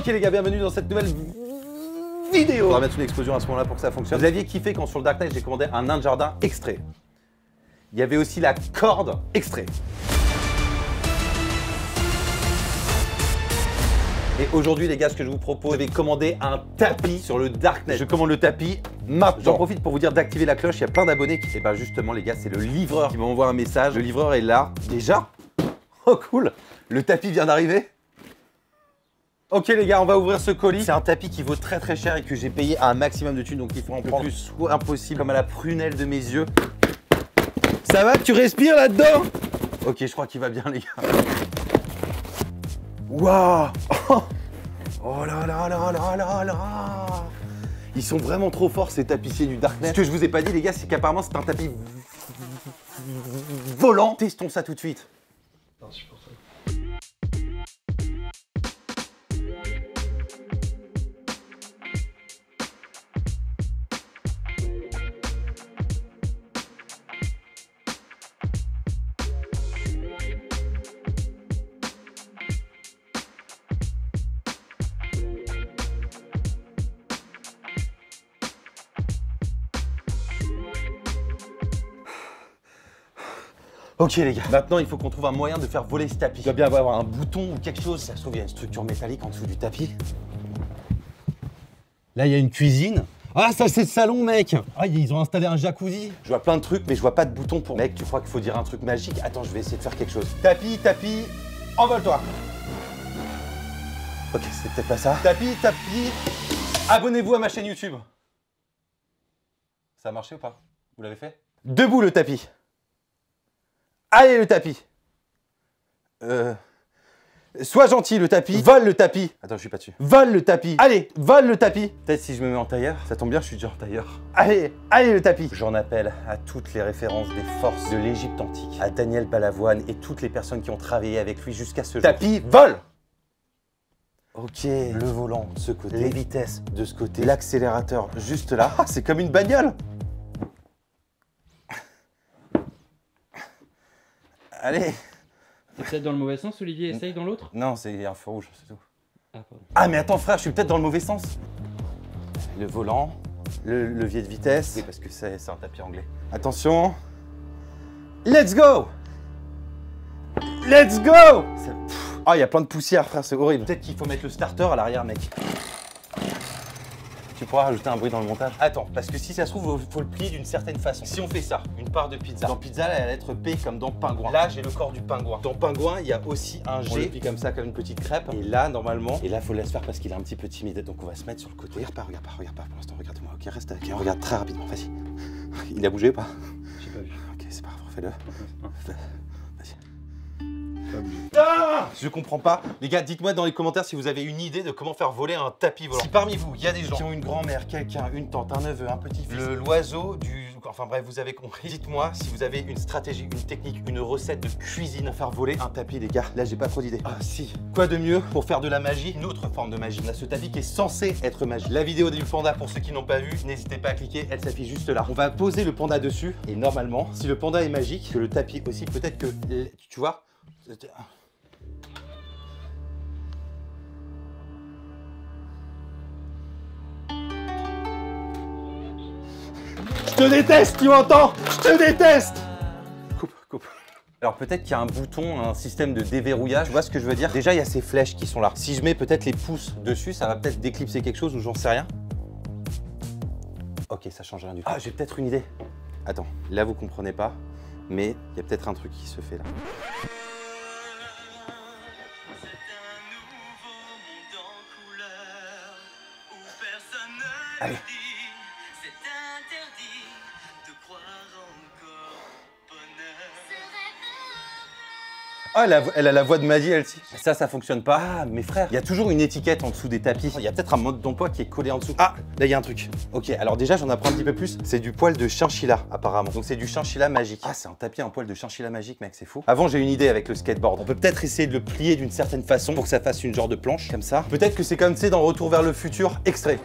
Ok les gars, bienvenue dans cette nouvelle vidéo. On va mettre une explosion à ce moment-là pour que ça fonctionne. Vous aviez kiffé quand sur le Dark Knight j'ai commandé un nain de jardin extrait. Il y avait aussi la corde extrait. Et aujourd'hui les gars, ce que je vous propose, je vais commander un tapis sur le Dark Knight. Je commande le tapis maintenant. J'en profite pour vous dire d'activer la cloche, il y a plein d'abonnés qui... Et ben justement les gars, c'est le livreur qui m'envoie un message. Le livreur est là, déjà. Oh cool, le tapis vient d'arriver. Ok les gars, on va ouvrir ce colis. C'est un tapis qui vaut très très cher et que j'ai payé à un maximum de thunes, donc il faut en prendre le plus soit impossible, comme à la prunelle de mes yeux. Ça va, tu respires là-dedans? Ok, je crois qu'il va bien les gars. Waouh! Oh là là là là là là! Ils sont vraiment trop forts ces tapissiers du Dark Knight. Ce que je vous ai pas dit les gars, c'est qu'apparemment c'est un tapis volant. Testons ça tout de suite. Insupportable. Ok les gars, maintenant il faut qu'on trouve un moyen de faire voler ce tapis. Il doit bien avoir un bouton ou quelque chose. Ça se trouve, il y a une structure métallique en dessous du tapis. Là, il y a une cuisine. Ah, ça c'est le salon, mec. Ah, ils ont installé un jacuzzi. Je vois plein de trucs, mais je vois pas de bouton pour... Mec, tu crois qu'il faut dire un truc magique? Attends, je vais essayer de faire quelque chose. Tapis, tapis, envole-toi. Ok, c'est peut-être pas ça. Tapis, tapis, abonnez-vous à ma chaîne YouTube. Ça a marché ou pas? Vous l'avez fait? Debout le tapis. Allez le tapis. Sois gentil le tapis. Vole le tapis. Attends, je suis pas dessus. Vole le tapis. Allez, vole le tapis. Peut-être si je me mets en tailleur, ça tombe bien, je suis déjà en tailleur. Allez, allez le tapis. J'en appelle à toutes les références des forces de l'Égypte antique, à Daniel Balavoine et toutes les personnes qui ont travaillé avec lui jusqu'à ce jour. Tapis, vole. Ok, le volant de ce côté, les vitesses de ce côté, l'accélérateur juste là. Ah, c'est comme une bagnole. Allez. C'est peut-être dans le mauvais sens, Olivier, essaye dans l'autre. Non, c'est un feu rouge, c'est tout. Ah, pardon. Ah mais attends frère, je suis peut-être dans le mauvais sens. Le volant, le levier de vitesse. Oui, parce que c'est un tapis anglais. Attention. Let's go. Let's go. Ah, il y a plein de poussière frère, c'est horrible. Peut-être qu'il faut mettre le starter à l'arrière mec. Tu pourras rajouter un bruit dans le montage. Attends, parce que si ça se trouve, il faut le plier d'une certaine façon. Si on fait ça, une part de pizza. Dans pizza, elle va être P comme dans pingouin. Là, j'ai le corps du pingouin. Dans pingouin, il y a aussi un G. On le plie comme ça, comme une petite crêpe. Et là, normalement, et là, faut le laisser faire parce qu'il est un petit peu timide. Donc, on va se mettre sur le côté. Regarde pas pour l'instant. Regarde-moi. Ok, reste avec. Regarde très rapidement. Vas-y. Il a bougé ou pas? J'ai pas vu. Ok, c'est pas grave, fais-le. Vas-y. Pas bougé. Ah, je comprends pas. Les gars, dites-moi dans les commentaires si vous avez une idée de comment faire voler un tapis volant. Si parmi vous, il y a des gens qui ont une grand-mère, quelqu'un, une tante, un neveu, un petit-fils, l'oiseau du... Enfin bref, vous avez compris. Dites-moi si vous avez une stratégie, une technique, une recette de cuisine pour faire voler un tapis, les gars. Là, j'ai pas trop d'idées. Ah si. Quoi de mieux pour faire de la magie? Une autre forme de magie. On a ce tapis qui est censé être magique. La vidéo du panda, pour ceux qui n'ont pas vu, n'hésitez pas à cliquer, elle s'affiche juste là. On va poser le panda dessus et normalement, si le panda est magique, que le tapis aussi, peut-être que... Tu vois? Je te déteste, tu m'entends? Je te déteste! Coupe. Alors peut-être qu'il y a un bouton, un système de déverrouillage. Tu vois ce que je veux dire? Déjà, il y a ces flèches qui sont là. Si je mets peut-être les pouces dessus, ça va peut-être déclipser quelque chose ou j'en sais rien. Ok, ça change rien du tout. Ah, j'ai peut-être une idée. Attends, là vous comprenez pas, mais il y a peut-être un truc qui se fait là. Allez. Ah, elle a la voix de Maddy, elle aussi. Ça fonctionne pas. Ah, mes frères, il y a toujours une étiquette en dessous des tapis. Il y a peut-être un mode d'emploi qui est collé en dessous. Ah, là, il y a un truc. Ok, alors déjà, j'en apprends un petit peu plus. C'est du poil de chinchilla, apparemment. Donc, c'est du chinchilla magique. Ah, c'est un tapis, un poil de chinchilla magique, mec, c'est fou. Avant, j'ai une idée avec le skateboard. On peut peut-être essayer de le plier d'une certaine façon pour que ça fasse une genre de planche, comme ça. Peut-être que c'est comme, tu sais, dans Retour vers le futur, extrait.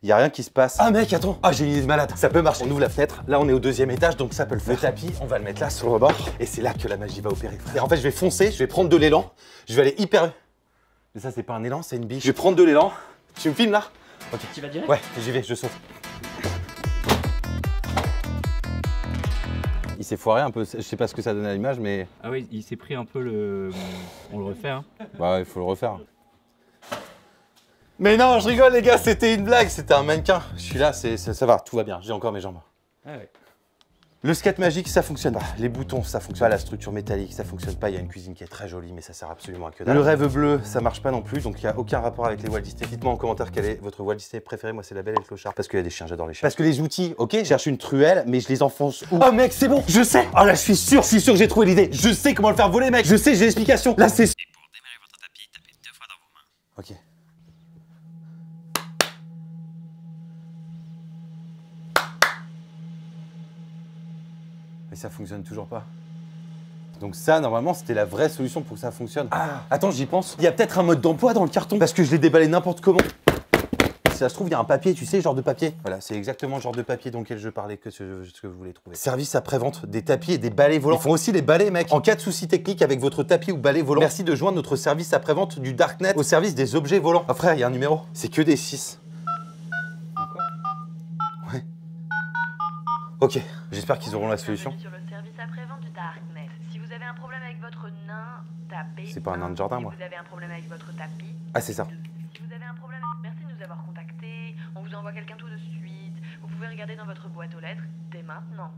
Il y a rien qui se passe. Ah mec, attends. Ah, j'ai une idée de malade. Ça peut marcher. On ouvre la fenêtre. Là, on est au 2e étage, donc ça peut le faire. Le tapis, on va le mettre là sur le rebord. Et c'est là que la magie va opérer. Et en fait, je vais foncer, je vais prendre de l'élan. Je vais aller hyper... Mais ça, c'est pas un élan, c'est une biche. Je vais prendre de l'élan. Tu me filmes là? Ok. Tu vas direct? Ouais, j'y vais, je saute. Il s'est foiré un peu, je sais pas ce que ça donne à l'image, mais... Ah oui, il s'est pris un peu le... On le refait, hein. Bah, il faut le refaire. Mais non, je rigole les gars, c'était une blague, c'était un mannequin. Je suis là, ça va, tout va bien, j'ai encore mes jambes. Ah ouais. Le skate magique, ça fonctionne pas. Les boutons, ça fonctionne pas. La structure métallique, ça fonctionne pas. Il y a une cuisine qui est très jolie, mais ça sert absolument à que dalle. Le rêve bleu, ça marche pas non plus, donc il y a aucun rapport avec les Walt Disney. Dites-moi en commentaire quel est votre Walt Disney préféré. Moi, c'est La Belle et le Clochard. Parce qu'il y a des chiens, j'adore les chiens. Parce que les outils, ok, je cherche une truelle, mais je les enfonce où? Oh mec, c'est bon, je sais. Oh là, je suis sûr que j'ai trouvé l'idée. Je sais comment le faire voler, mec. Je sais, j'ai l'explication. Là, c'est... Et pour démarrer votre tapis, tapez 2 fois dans vos mains. Ok. Mais ça fonctionne toujours pas. Donc ça, normalement, c'était la vraie solution pour que ça fonctionne. Ah, attends, j'y pense. Il y a peut-être un mode d'emploi dans le carton. Parce que je l'ai déballé n'importe comment. Si ça se trouve, il y a un papier, tu sais, genre de papier. Voilà, c'est exactement le genre de papier dont je parlais que ce que vous voulez trouver. Service après-vente, des tapis et des balais volants. Ils font aussi les balais, mec. En cas de souci technique avec votre tapis ou balai volant, merci de joindre notre service après-vente du Darknet au service des objets volants. Ah frère, il y a un numéro. C'est que des 6. Ouais. Ok, j'espère qu'ils auront la solution. Sur le service après-vente du Darknet. Si vous avez un problème avec votre nain, tapez. C'est pas un nain de jardin, moi. Si vous avez un problème avec votre tapis. Ah, c'est ça. Si vous avez un problème, merci de nous avoir contactés. On vous envoie quelqu'un tout de suite. Vous pouvez regarder dans votre boîte aux lettres dès maintenant.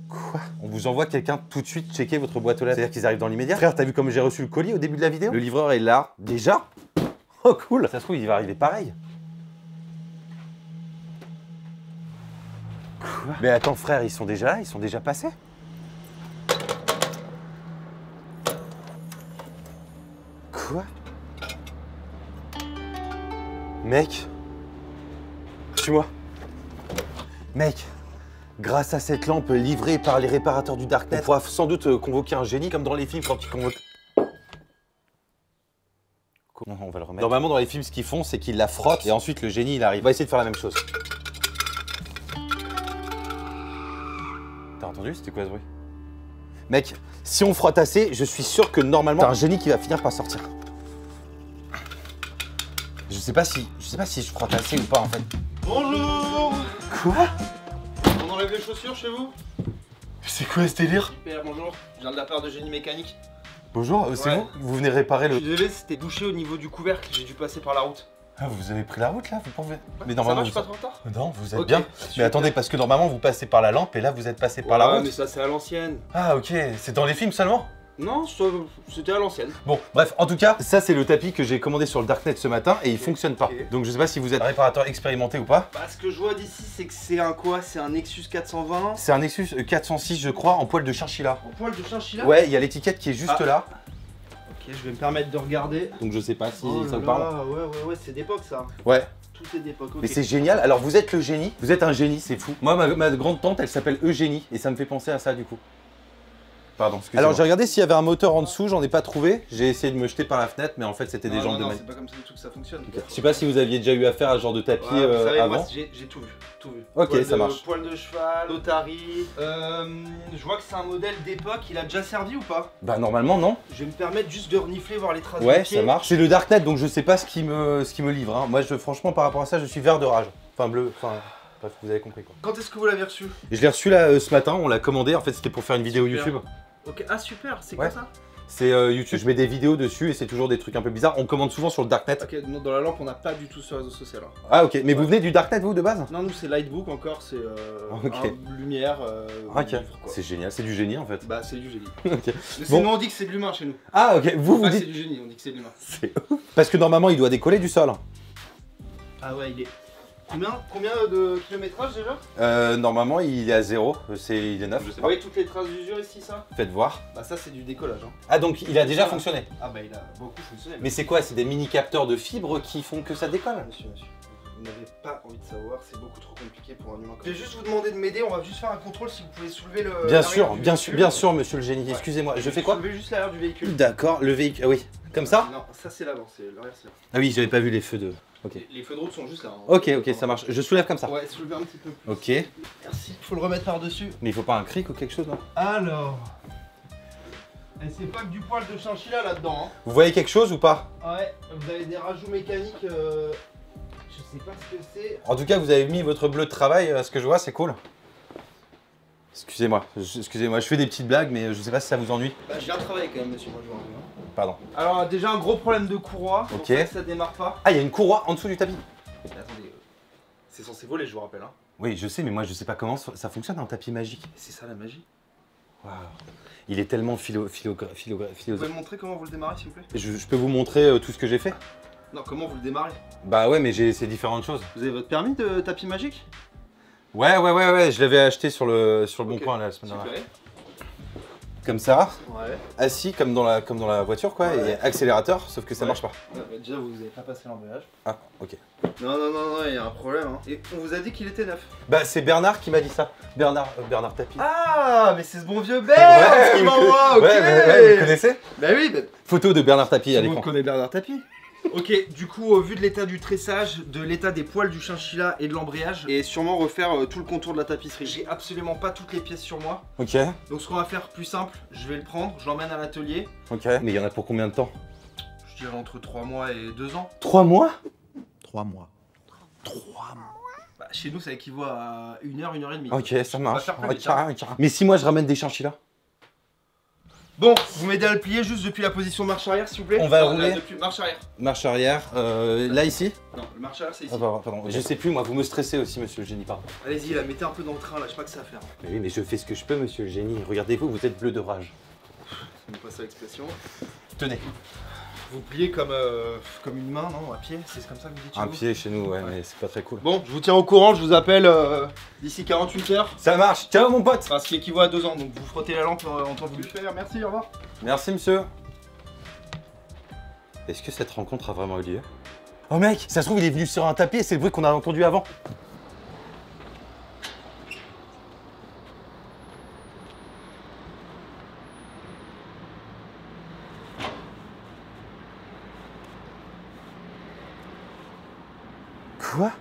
Quoi? On vous envoie quelqu'un tout de suite checker votre boîte aux lettres. C'est-à-dire qu'ils arrivent dans l'immédiat? Frère, t'as vu comme j'ai reçu le colis au début de la vidéo? Le livreur est là. Déjà? Oh cool. Ça se trouve, il va arriver pareil. Quoi? Mais attends frère, ils sont déjà là? Ils sont déjà passés? Quoi? Mec? Suis-moi. Mec, grâce à cette lampe livrée par les réparateurs du Darknet, on pourra sans doute convoquer un génie comme dans les films quand ils convoquent... Non, on va le remettre. Normalement, dans les films, ce qu'ils font, c'est qu'ils la frottent et ensuite le génie, il arrive. On va essayer de faire la même chose. T'as entendu? C'était quoi ce bruit? Mec, si on frotte assez, je suis sûr que normalement, t'as un génie qui va finir par sortir. Je sais pas si je frotte assez ou pas en fait. Bonjour! Quoi? On enlève les chaussures chez vous? C'est quoi ce délire? Super, bonjour. Je viens de la part de Génie Mécanique. Bonjour, c'est Ouais. vous venez réparer Je le... suis désolé, c'était bouché au niveau du couvercle, j'ai dû passer par la route. Ah, vous avez pris la route là? Vous pouvez... Mais Ça va, normalement, je suis pas trop en retard? Non, vous êtes Ok, bien. Mais super. attendez, parce que normalement, vous passez par la lampe et là, vous êtes passé par la Ouais, route. mais ça c'est à l'ancienne. Ah, ok. C'est dans les films seulement? Non, c'était à l'ancienne. Bon, bref, en tout cas, ça c'est le tapis que j'ai commandé sur le Darknet ce matin et il fonctionne pas. Ok. Donc je sais pas si vous êtes un réparateur expérimenté ou pas. Bah, ce que je vois d'ici, c'est que c'est un quoi? C'est un Nexus 420 C'est un Nexus 406, je crois, en poil de chinchilla. en poil de chinchilla. Ouais, il y a l'étiquette qui est juste Ah. là. Ok, je vais me permettre de regarder. Donc je sais pas si Oh ça là vous parle. là, ouais, c'est d'époque ça. Ouais. Tout est d'époque, ok. Mais c'est génial. Alors vous êtes le génie. Vous êtes un génie, c'est fou. Moi, ma grande tante, elle s'appelle Eugénie et ça me fait penser à ça du coup. Pardon, excusez-moi. Alors j'ai regardé s'il y avait un moteur en dessous, j'en ai pas trouvé. J'ai essayé de me jeter par la fenêtre, mais en fait c'était des Non, jambes non, de non, mec. c'est pas comme ça du tout que ça fonctionne. Je sais pas si vous aviez déjà eu affaire à ce genre de tapis Ouais, vous savez, avant. moi j'ai tout vu, tout vu. Ok, Poil ça de- marche. Poil de cheval, Lotari. Je vois que c'est un modèle d'époque, il a déjà servi ou pas? Bah normalement non. Je vais me permettre juste de renifler, voir les traces de Ouais, pied. ça marche. C'est le Darknet, donc je sais pas ce qui me livre. Hein. Moi, franchement, par rapport à ça, je suis vert de rage. Enfin bleu, enfin bref, vous avez compris quoi. Quand est-ce que vous l'avez reçu? Et je l'ai reçu là ce matin, on l'a commandé. En fait, c'était pour faire une vidéo Super. YouTube. Ok, ah super, c'est Ouais. quoi ça? C'est YouTube, je mets des vidéos dessus et c'est toujours des trucs un peu bizarres. On commande souvent sur le Darknet. Ok, non, dans la lampe on n'a pas du tout ce réseau social. Hein. Ah ok, mais vous Ouais. venez du Darknet vous de base? Non, nous c'est Lightbook encore, c'est Ok. lumière. Ok, livre, quoi. c'est génial, c'est du génie en fait. Bah c'est du génie. Ok. Mais Bon. sinon on dit que c'est de l'humain chez nous. Ah ok, vous Ah, dites... c'est du génie, on dit que c'est de l'humain. C'est ouf. Parce que normalement il doit décoller du sol. Ah ouais, il est... Combien de kilométrage déjà? Normalement il est à 0, il est neuf. Vous voyez toutes les traces d'usure ici, ça? Faites voir. Bah ça c'est du décollage. Hein. Ah donc il a déjà fonctionné. Ah bah il a beaucoup fonctionné. Mais c'est quoi? C'est des mini capteurs de fibres qui font que ça décolle? Monsieur, vous n'avez pas envie de savoir, c'est beaucoup trop compliqué pour un humain. Je vais juste vous demander de m'aider, on va juste faire un contrôle si vous pouvez soulever le... Bien l'arrière sûr, du bien sûr, véhicule. bien sûr, monsieur le génie. Ouais. Excusez-moi, je fais quoi? Soulevez juste l'arrière du véhicule. D'accord, le véhicule. Ah oui, comme ça? Non, ça c'est l'avant, c'est l'arrière c'est là. Ah oui, j'avais pas vu les feux de. Ok. Les feux de route sont juste là. Hein. Ok, ça marche. Je soulève comme ça. Ouais, soulevez un petit peu plus. Ok. Merci. Faut le remettre par-dessus. Mais il faut pas un cric ou quelque chose, non? Alors. Et c'est pas que du poil de chinchilla là-dedans. Hein. Vous voyez quelque chose ou pas? Ouais, vous avez des rajouts mécaniques. Je sais pas ce que c'est. En tout cas, vous avez mis votre bleu de travail, ce que je vois, c'est cool. Excusez-moi, je fais des petites blagues, mais je sais pas si ça vous ennuie. Bah, je viens travailler quand même, monsieur. Moi, je vois un peu. Pardon. Alors, déjà, un gros problème de courroie. Ok. Pour ça que ça démarre pas. Ah, il y a une courroie en dessous du tapis. Mais attendez, c'est censé voler, je vous rappelle. Hein. Oui, je sais, mais moi, je sais pas comment ça fonctionne un tapis magique. C'est ça la magie. Waouh. Il est tellement Vous pouvez me montrer comment vous le démarrez, s'il vous plaît? Je peux vous montrer tout ce que j'ai fait? Non, comment vous le démarrez? Bah ouais, mais j'ai ces différentes choses. Vous avez votre permis de tapis magique? Ouais, je l'avais acheté sur le bon coin là, la semaine Super. dernière. Comme ça, Ouais. assis comme dans la voiture quoi, Ouais. et accélérateur, sauf que ça Ouais. marche pas. Bah, déjà, vous avez pas passé l'embrayage. Ah, ok. Non, il y a un problème. Hein. Et on vous a dit qu'il était neuf. Bah c'est Bernard qui m'a dit ça. Bernard Tapie. Ah, mais c'est ce bon vieux Bernard qui m'envoie, ok. Ouais, vous connaissez? Bah oui, bah, Photo de Bernard Tapie à tout le monde l'écran. connaît Bernard Tapie. Ok, du coup, au vu de l'état du tressage, de l'état des poils du chinchilla et de l'embrayage, et sûrement refaire tout le contour de la tapisserie. J'ai absolument pas toutes les pièces sur moi. Ok, Donc ce qu'on va faire plus simple, je vais le prendre, je l'emmène à l'atelier. ok. Mais il y en a pour combien de temps? Je dirais entre 3 mois et 2 ans. 3 mois? 3 mois. 3 mois. Bah, chez nous, ça équivaut à 1 heure, 1 heure et demie. Ok, ça marche. faire plus vite, Ok. Mais si moi je ramène des chinchillas? Bon, vous m'aidez à le plier juste depuis la position marche arrière, s'il vous plaît. On va Non, rouler. là, depuis marche arrière. Marche arrière, là ici? Non, le marche arrière, c'est ici. Ah, pardon. Je sais plus moi, vous me stressez aussi monsieur le génie, pardon. Allez-y, là, mettez un peu dans le train, là, je sais pas que ça à faire. Mais oui, mais je fais ce que je peux monsieur le génie. Regardez-vous, vous êtes bleu de rage. On passe à l'expression. Tenez. Vous pliez comme une main, non? À pied, c'est comme ça que vous dites chez Un vous. pied chez nous, ouais, mais c'est pas très cool. Bon, je vous tiens au courant, je vous appelle d'ici 48 heures. Ça marche, ciao mon pote. Enfin, ce qui équivaut à 2 ans, donc vous frottez la lampe en temps voulu. Super, merci, au revoir. Merci monsieur. Est-ce que cette rencontre a vraiment eu lieu? Oh mec, ça se trouve il est venu sur un tapis et c'est le bruit qu'on a entendu avant. Quoi?